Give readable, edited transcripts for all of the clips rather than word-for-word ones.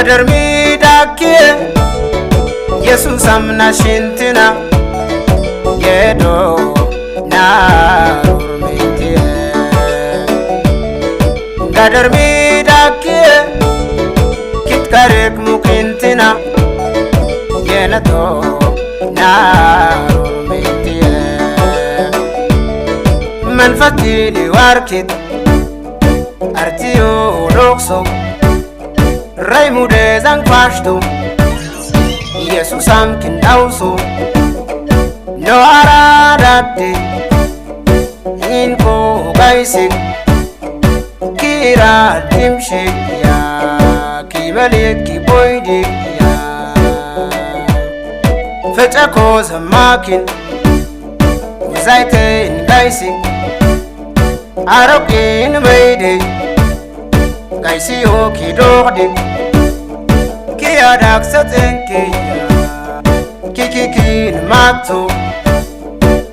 قدر ميداكي يسوس امنا شنتنا يدو نار ميتي قدر ميداكي كتكارك مكنتنا يندو نار ميتي من فتيلي واركت ارتيو لوكسو Raimu de zang pashto Yesus am kindauso No aradate Inko gaisik Kira dimshik ya Kibalik kiboydik ya Fetako zamakin Uzaitin gaisik Arokin maydik Gaisi hoki dogdik Kia daksat enkiya Kikikin matto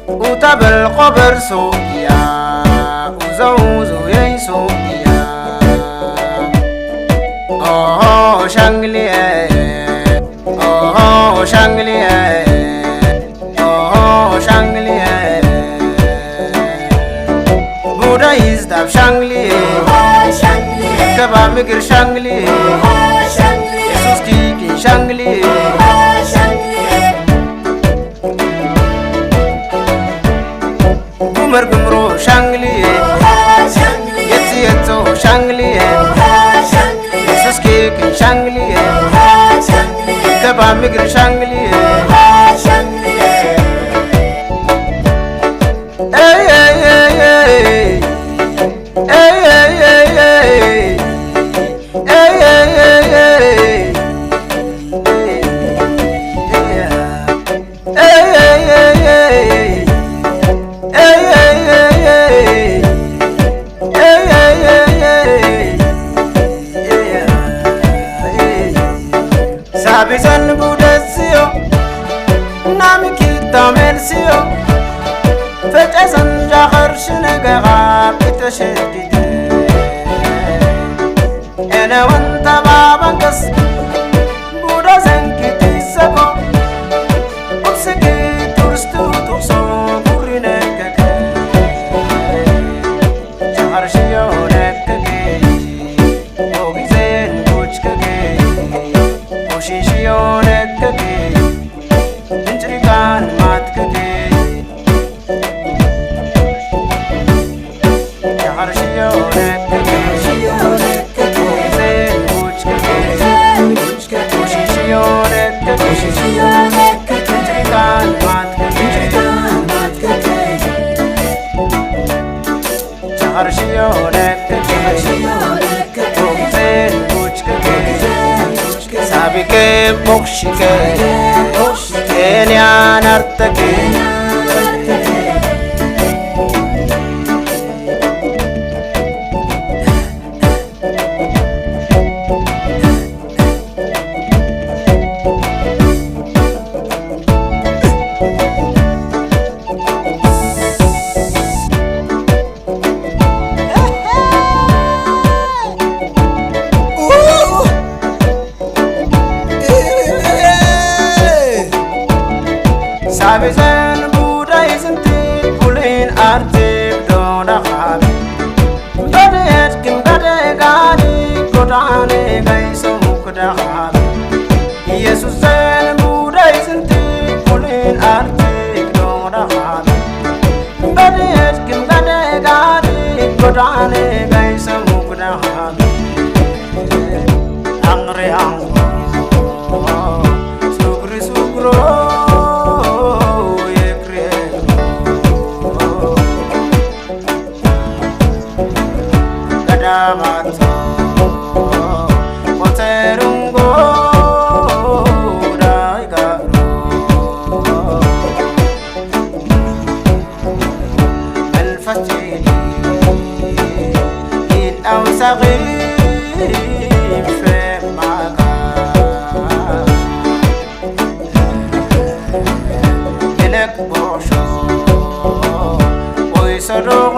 Utabel qoberso ya Uzo yenso ya Oh shangli Oh shangli Oh shangli Buddha is the shangli Kaba migir shangli Jesus kiki shangli Gumar gumro shangli Yetsi yetso shangli Jesus kiki shangli Kaba migir shangli Hey hey hey hey Hey hey hey hey Hey hey hey hey Hey hey hey hey Hey hey hey hey Hey hey hey hey Sabi san budesio Nami kita melsio Fetch san jahar shinegara bitashedite Ene wanta babangas Buddha zenkiti sako Okseki turistu tukso burine keke Jahar shiyo nekeke Ogi zen kuch keke Oshi shiyo nekeke Inchrikan mat keke Jahar shiyo nekeke Sabike mokshike Kenyan artake Sabizen Buddha isn't it pulling artip don't have Gade etkim gade gadi Kodane gaiso mukda have Jesus zen Buddha isn't it pulling artip don't have Gade etkim gade gadi Kodane gaiso mukda have Angre angro Sugri sugro Mato, poterungo أو سغيب في مكان إلك بوشو ويسرق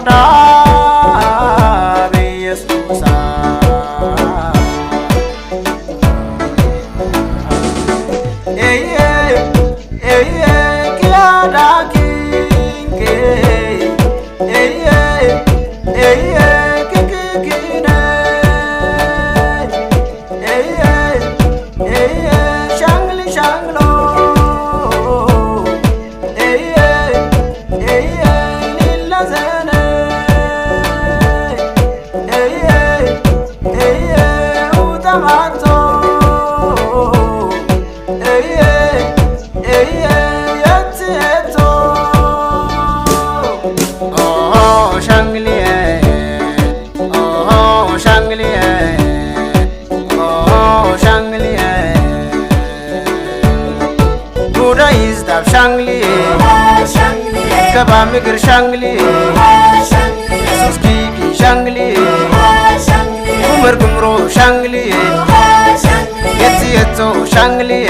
دابي يسوسا Shangli, Kabamigr Shangli, Suski Shangli, Umar Gumro Shangli, Yetzo Shangli,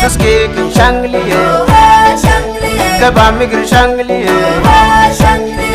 Suski Shangli, Kabamigr Shangli.